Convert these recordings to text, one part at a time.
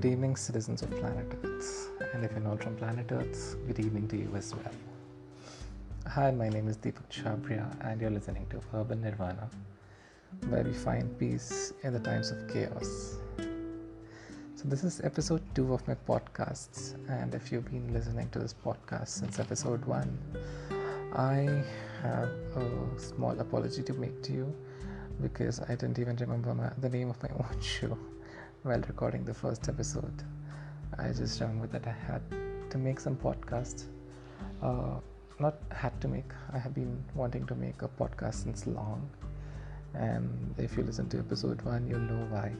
Good evening, citizens of planet Earth. And if you're not from planet Earth, good evening to you as well. Hi, my name is Deepak Chabria, and you're listening to Urban Nirvana, where we find peace in the times of chaos. So, this is episode 2 of my podcasts, and if you've been listening to this podcast since episode 1, I have a small apology to make to you because I didn't even remember the name of my own show while recording the first episode. I just remembered that I had to make some podcasts. Not had to make, I have been wanting to make a podcast since long. And if you listen to episode 1, you'll know why.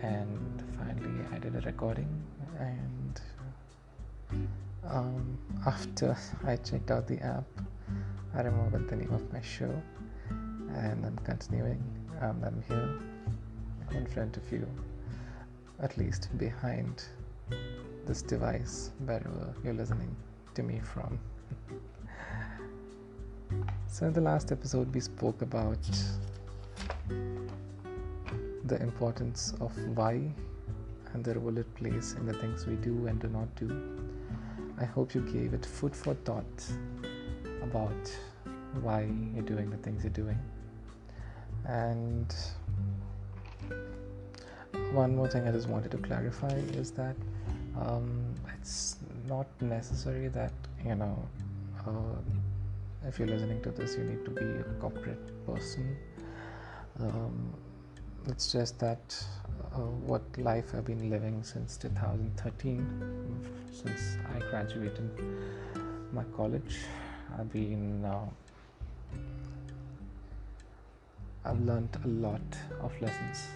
And finally, I did a recording. And after I checked out the app, I remembered the name of my show. And I'm continuing. I'm here in front of you, at least behind this device, wherever you're listening to me from. So in the last episode we spoke about the importance of why and the role it plays in the things we do and do not do. I hope you gave it food for thought about why you're doing the things you're doing. And one more thing I just wanted to clarify is that it's not necessary that if you're listening to this you need to be a corporate person. It's just that what life I've been living since 2013, since I graduated my college. I've learned a lot of lessons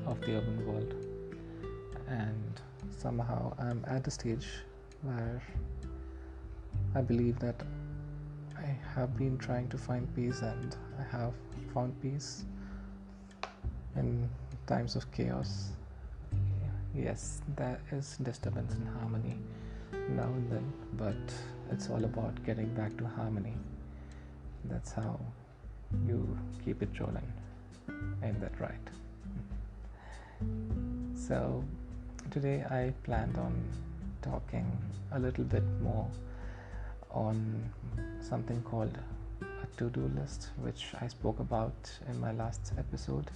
of the urban world, and somehow I'm at a stage where I believe that I have been trying to find peace, and I have found peace in times of chaos. Yes, there is disturbance and harmony now and then, but it's all about getting back to harmony. That's how you keep it rolling. Ain't that right? So today I planned on talking a little bit more on something called a to-do list, which I spoke about in my last episode,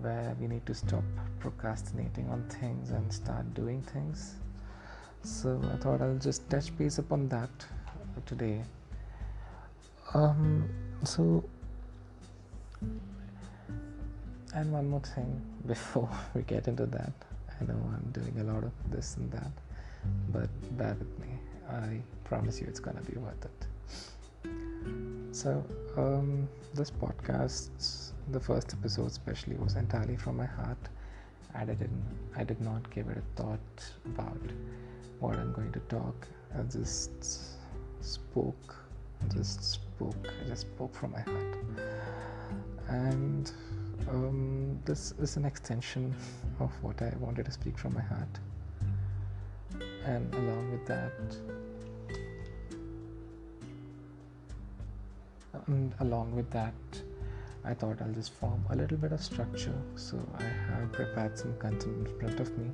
where we need to stop procrastinating on things and start doing things. So I thought I'll just touch base upon that today. And one more thing before we get into that. I know I'm doing a lot of this and that, but bear with me. I promise you it's gonna be worth it. So this podcast, the first episode especially, was entirely from my heart. I did not give it a thought about what I'm going to talk. I just spoke from my heart. And this is an extension of what I wanted to speak from my heart. And along with that, I thought I'll just form a little bit of structure. So I have prepared some content in front of me,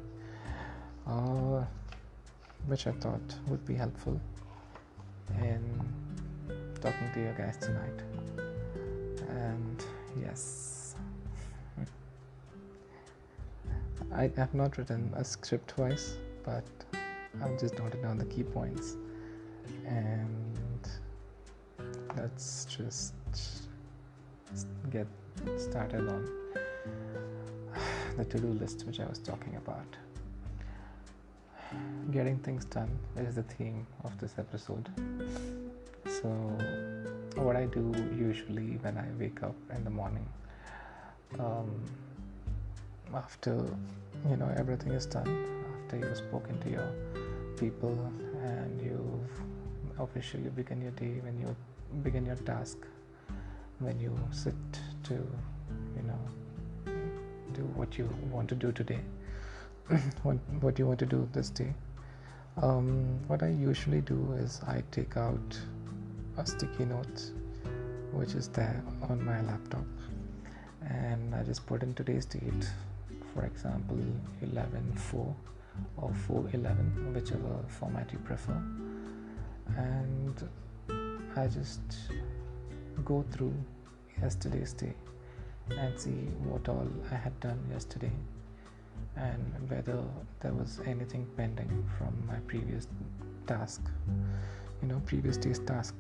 which I thought would be helpful in talking to you guys tonight. And yes, I have not written a script wise, but I've just noted down the key points, and let's just get started on the to-do list which I was talking about. Getting things done is the theme of this episode. So what I do usually when I wake up in the morning, after everything is done, after you've spoken to your people and you've officially begin your day, when you begin your task, when you sit to do what you want to do today, what you want to do this day, what I usually do is I take out a sticky note which is there on my laptop, and I just put in today's date for example 11:4 or 4:11, whichever format you prefer, and I just go through yesterday's day and see what all I had done yesterday and whether there was anything pending from my previous day's task.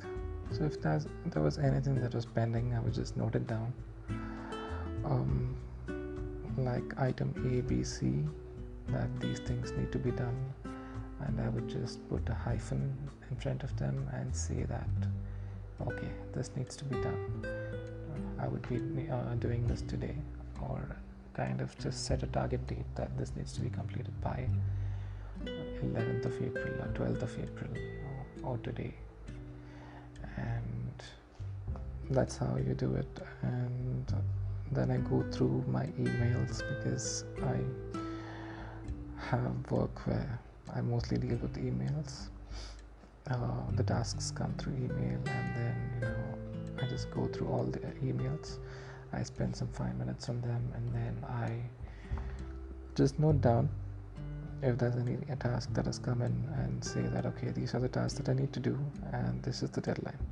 So if there was anything that was pending, I would just note it down, like item A, B, C, that these things need to be done, and I would just put a hyphen in front of them and say that okay, this needs to be done. I would be doing this today, or kind of just set a target date that this needs to be completed by 11th of April or 12th of April or today, and that's how you do it. And then I go through my emails, because I have work where I mostly deal with emails. The tasks come through email, and then I just go through all the emails. I spend some 5 minutes on them, and then I just note down if there's any task that has come in, and say that okay, these are the tasks that I need to do, and this is the deadline.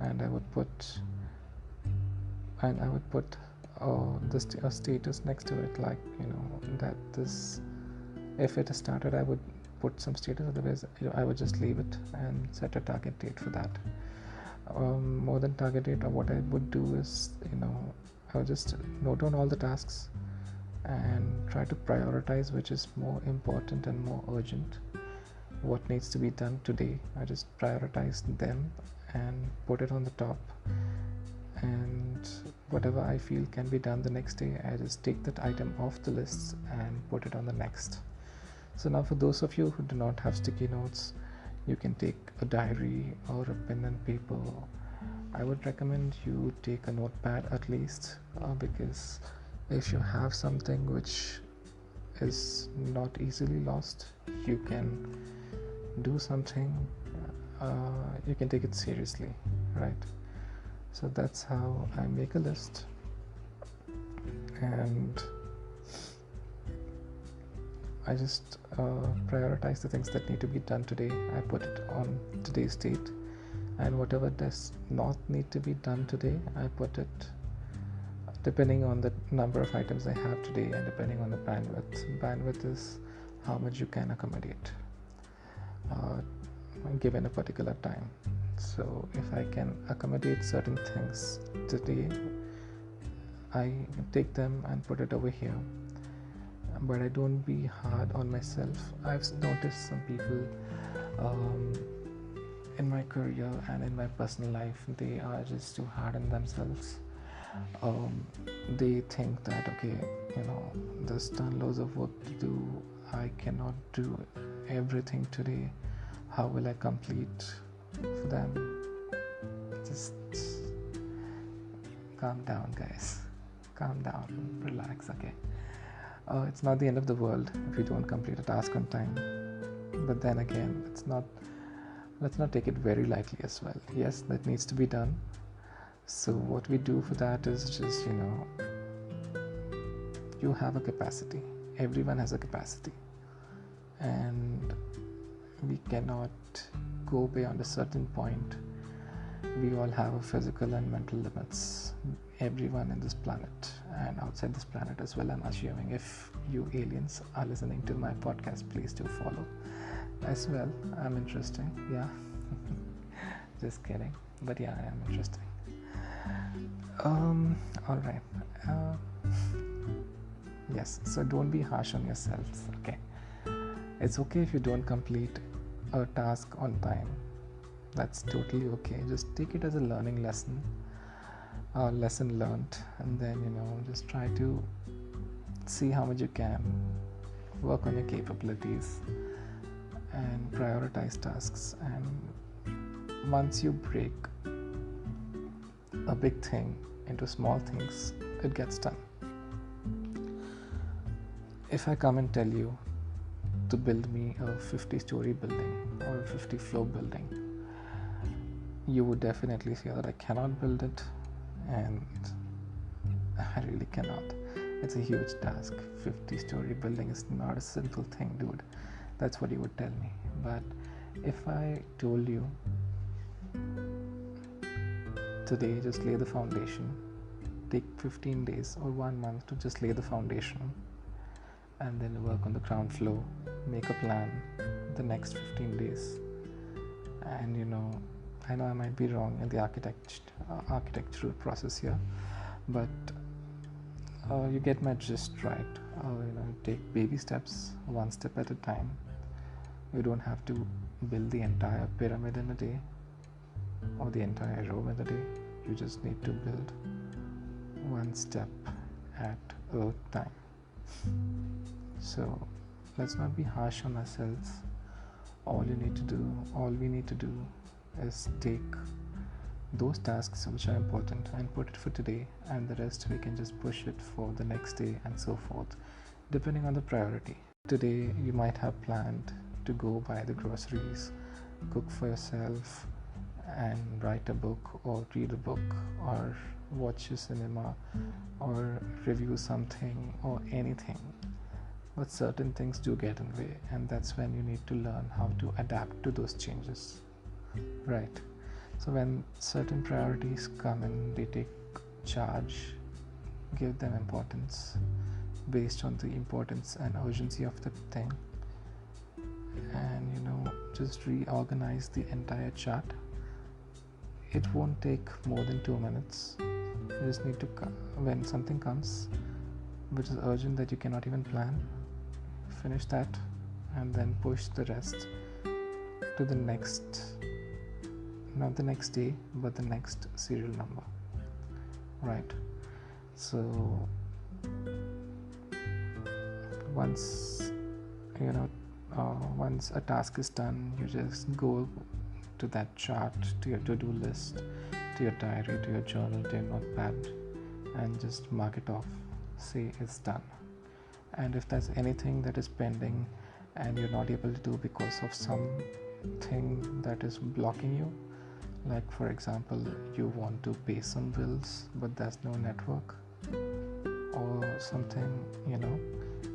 And I would put a status next to it, like that this, if it is started, I would put some status. Otherwise I would just leave it and set a target date for that. More than target date, or what I would do is I would just note down all the tasks and try to prioritize which is more important and more urgent, what needs to be done today. I just prioritize them and put it on the top, and whatever I feel can be done the next day, I just take that item off the list and put it on the next. So now, for those of you who do not have sticky notes, you can take a diary or a pen and paper. I would recommend you take a notepad at least, because if you have something which is not easily lost, you can do something, you can take it seriously, right? So that's how I make a list, and I just prioritize the things that need to be done today. I put it on today's date, and whatever does not need to be done today, I put it depending on the number of items I have today, and depending on the bandwidth. Bandwidth is how much you can accommodate given a particular time. So if I can accommodate certain things today, I take them and put it over here. But I don't be hard on myself. I've noticed some people in my career and in my personal life, they are just too hard on themselves. They think that okay, there's ton loads of work to do, I cannot do everything today, how will I complete for them? Just calm down, guys, calm down, relax, okay? It's not the end of the world if you don't complete a task on time, but then again, let's not take it very lightly as well. Yes, that needs to be done. So what we do for that is just you have a capacity, everyone has a capacity, and we cannot go beyond a certain point. We all have a physical and mental limits, everyone in this planet and outside this planet as well, I'm assuming. If you aliens are listening to my podcast, please do follow as well. I'm interesting, yeah. Just kidding, but yeah, I am interesting. All right. Yes, so don't be harsh on yourselves, okay? It's okay if you don't complete a task on time. That's totally okay. Just take it as a learning lesson, lesson learned, and then just try to see how much you can work on your capabilities and prioritize tasks. And once you break a big thing into small things, it gets done. If I come and tell you to build me a 50-story building or a 50-floor building, you would definitely say that I cannot build it, and I really cannot. It's a huge task. 50-story building is not a simple thing, dude. That's what you would tell me. But if I told you today, just lay the foundation, take 15 days or 1 month to just lay the foundation, and then work on the ground floor, make a plan the next 15 days. And I know I might be wrong in the architectural process here, but you get my gist, right? Take baby steps, one step at a time. You don't have to build the entire pyramid in a day or the entire Rome in a day. You just need to build one step at a time. So let's not be harsh on ourselves. All we need to do is take those tasks which are important and put it for today, and the rest we can just push it for the next day and so forth, depending on the priority. Today you might have planned to go buy the groceries, cook for yourself, and write a book or read a book or watch a cinema or review something or anything. But certain things do get in the way, and that's when you need to learn how to adapt to those changes, right? So when certain priorities come in, they take charge. Give them importance based on the importance and urgency of the thing, and just reorganize the entire chart. It won't take more than 2 minutes. You just need to when something comes which is urgent that you cannot even plan, finish that and then push the rest to the next, not the next day, but the next serial number, right? So once once a task is done, you just go to that chart, to your to-do list, to your diary, to your journal, to your notepad, and just mark it off. Say it's done. And if there's anything that is pending and you're not able to do because of something that is blocking you, like for example, you want to pay some bills but there's no network, or something,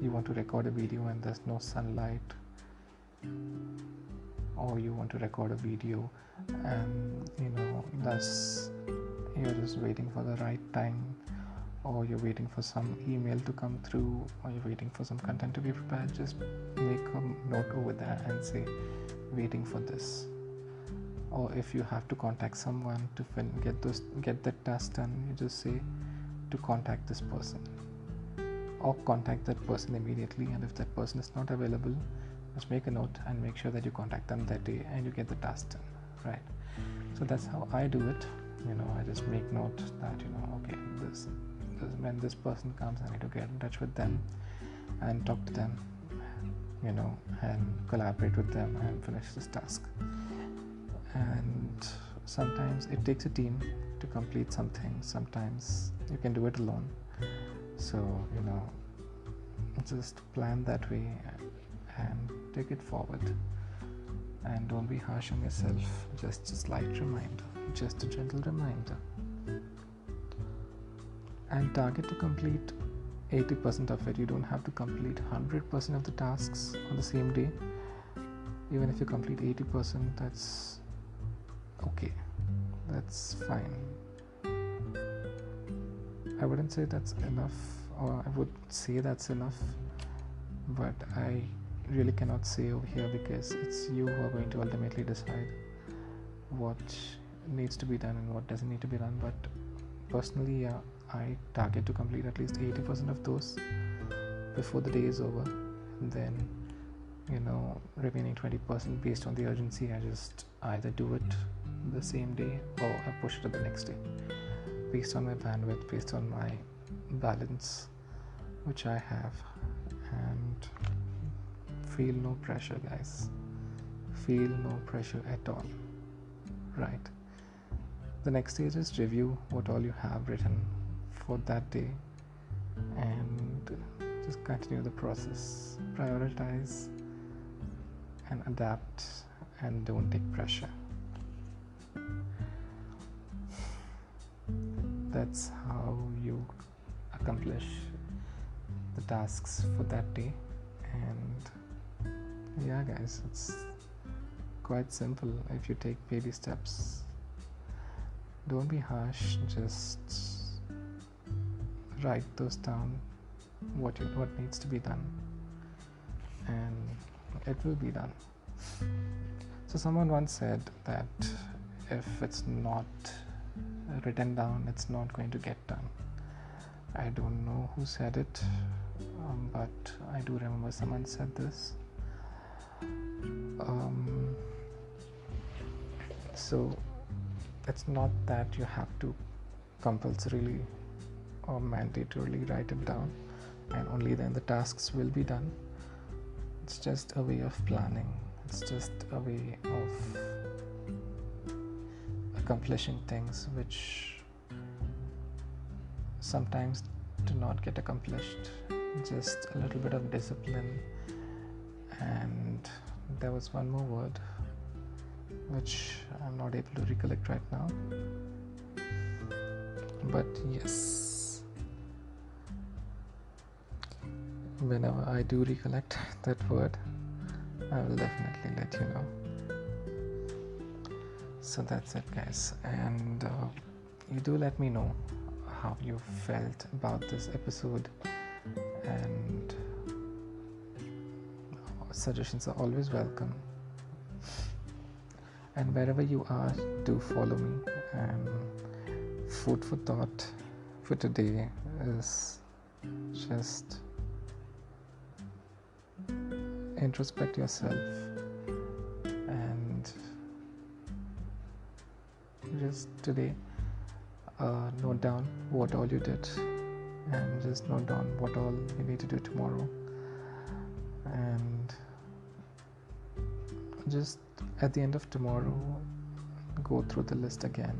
you want to record a video and there's no sunlight, or you want to record a video and you're just waiting for the right time, or you're waiting for some email to come through, or you're waiting for some content to be prepared, just make a note over there and say waiting for this. Or if you have to contact someone to get that task done, you just say to contact this person, or contact that person immediately, and if that person is not available, just make a note and make sure that you contact them that day and you get the task done, right? So that's how I do it. I just make note that okay, this when this person comes, I need to get in touch with them and talk to them, and collaborate with them and finish this task. And sometimes it takes a team to complete something, sometimes you can do it alone. So just plan that way and take it forward, and don't be harsh on yourself. Just a slight reminder, just a gentle reminder, and target to complete 80% of it. You don't have to complete 100% of the tasks on the same day. Even if you complete 80%, that's okay, that's fine. I wouldn't say that's enough, or I would say that's enough, but I really cannot say over here, because it's you who are going to ultimately decide what needs to be done and what doesn't need to be done. But personally, I target to complete at least 80% of those before the day is over, and then remaining 20% based on the urgency, I just either do it the same day or I push it to the next day, based on my bandwidth, based on my balance which I have. And feel no pressure, guys. Feel no pressure at all, right? The next stage is review what all you have written for that day and just continue the process. Prioritize and adapt, and don't take pressure. That's how you accomplish tasks for that day. And yeah, guys, it's quite simple if you take baby steps. Don't be harsh, just write those down, what needs to be done, and it will be done. So someone once said that if it's not written down, it's not going to get done. I don't know who said it, but I do remember someone said this. So it's not that you have to compulsorily or mandatorily write it down and only then the tasks will be done. It's just a way of planning. It's just a way of accomplishing things which sometimes do not get accomplished. Just a little bit of discipline. And there was one more word which I'm not able to recollect right now, but yes, whenever I do recollect that word, I will definitely let you know. So that's it, guys, and you do let me know how you felt about this episode, and suggestions are always welcome. And wherever you are, do follow me. And food for thought for today is just introspect yourself and just today note down what all you did and just note down what all you need to do tomorrow, and just at the end of tomorrow go through the list again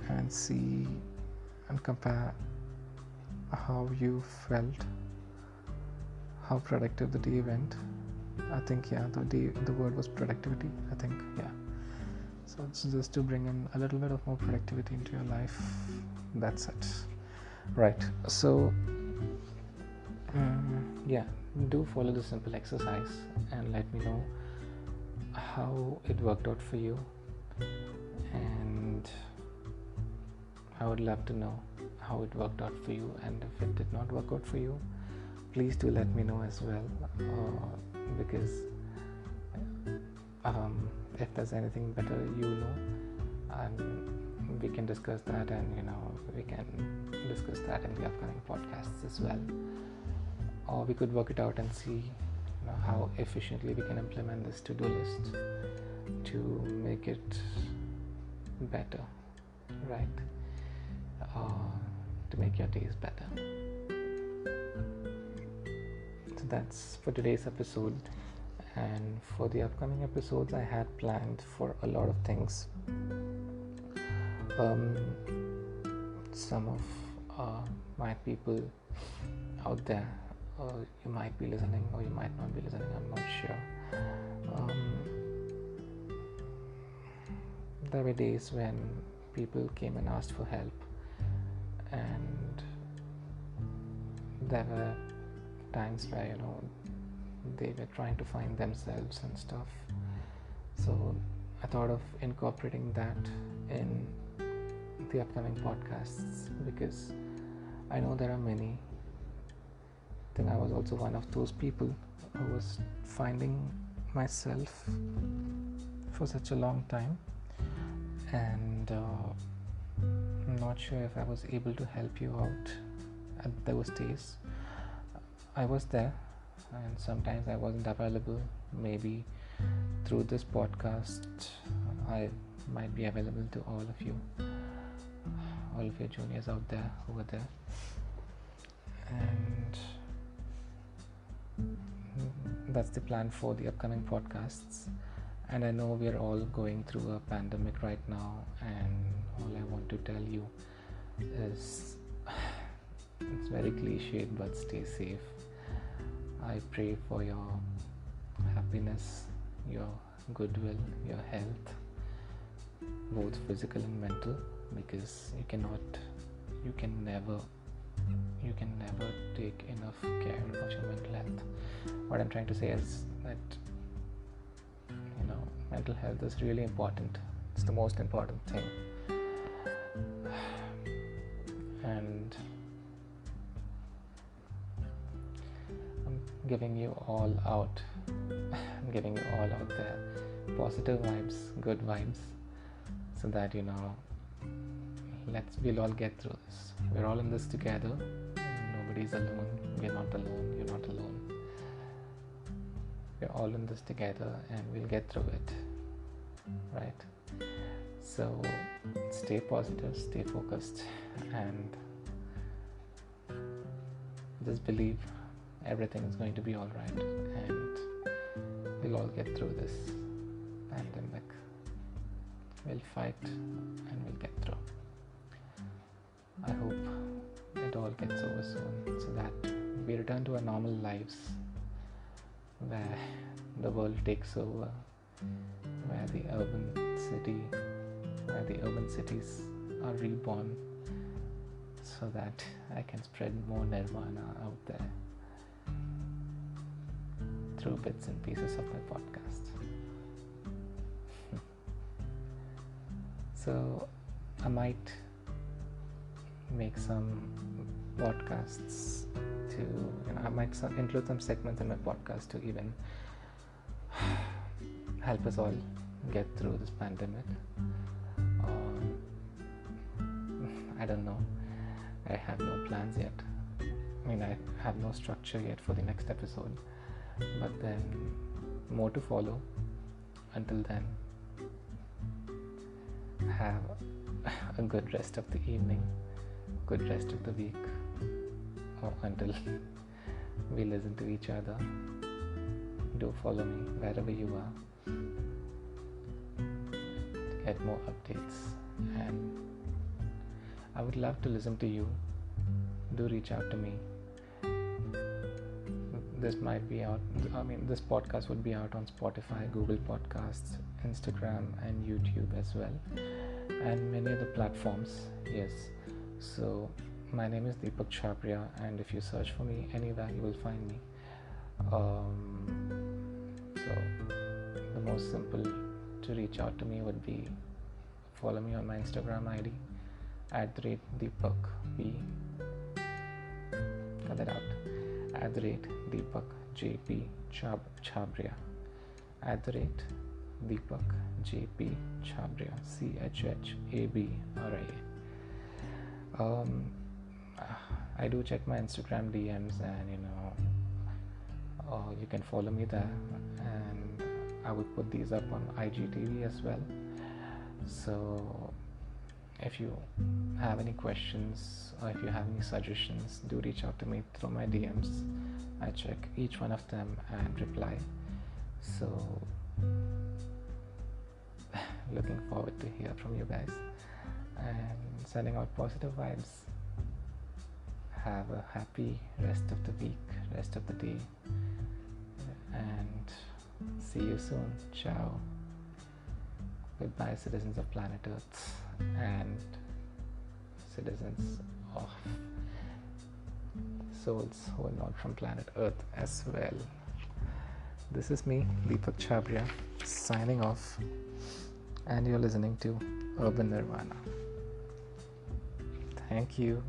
and see and compare how you felt, how productive the day went. I think the word was productivity, I think. So it's just to bring in a little bit of more productivity into your life. That's it. Right, so do follow the simple exercise and let me know how it worked out for you, and I would love to know how it worked out for you, and if it did not work out for you, please do let me know as well, because if there's anything better, and we can discuss that, and we can discuss that in the upcoming podcasts as well, or we could work it out and see how efficiently we can implement this to-do list to make it better, right? To make your days better. So that's for today's episode, and for the upcoming episodes I had planned for a lot of things. Some of my people out there, you might be listening or you might not be listening, I'm not sure. There were days when people came and asked for help, and there were times where they were trying to find themselves and stuff. So I thought of incorporating that in the upcoming podcasts, because I know there are many. I think I was also one of those people who was finding myself for such a long time, and I'm not sure if I was able to help you out at those days. I was there, and sometimes I wasn't available. Maybe through this podcast I might be available to all of you, all of your juniors out there who were there. And that's the plan for the upcoming podcasts. And I know we're all going through a pandemic right now, and all I want to tell you is, it's very cliched, but stay safe. I pray for your happiness, your goodwill, your health, both physical and mental, because you can can never take enough care of your mental health. What I'm trying to say is that mental health is really important. It's the most important thing. And I'm giving you all out. I'm giving you all out there. Positive vibes, good vibes, so that we'll all get through this. We're all in this together. Nobody's alone. We're not alone. You're not alone. We're all in this together, and we'll get through it, right? So stay positive, stay focused, and just believe everything is going to be all right, and we'll all get through this pandemic. We'll fight and we'll get through. I hope it all gets over soon, so that we return to our normal lives, where the world takes over, where the urban cities are reborn, so that I can spread more Nirvana out there through bits and pieces of my podcast. So I might make some podcasts I might include some segments in my podcast to even help us all get through this pandemic. I don't know. I have no plans yet. I have no structure yet for the next episode. But then, more to follow. Until then, have a good rest of the evening, good rest of the week, or until we listen to each other. Do follow me wherever you are to get more updates, and I would love to listen to you. Do reach out to me. This might be out, this podcast would be out on Spotify, Google Podcasts, Instagram, and YouTube as well, and many other platforms. Yes. So my name is Deepak Chhabria, and if you search for me anywhere, you will find me. So the most simple to reach out to me would be follow me on my Instagram ID @Deepak P. Cut that out. @Deepak JP Chhabria. @Deepak JP Chhabria. CHHABRIA. I do check my Instagram DMs, and you can follow me there, and I will put these up on IGTV as well. So if you have any questions or if you have any suggestions, do reach out to me through my DMs. I check each one of them and reply. So looking forward to hear from you guys, and sending out positive vibes. Have a happy rest of the week, rest of the day, and see you soon. Ciao. Goodbye, citizens of planet Earth and citizens of souls who are not from planet Earth as well. This is me, Deepak Chhabria, signing off, and you're listening to Urban Nirvana. Thank you.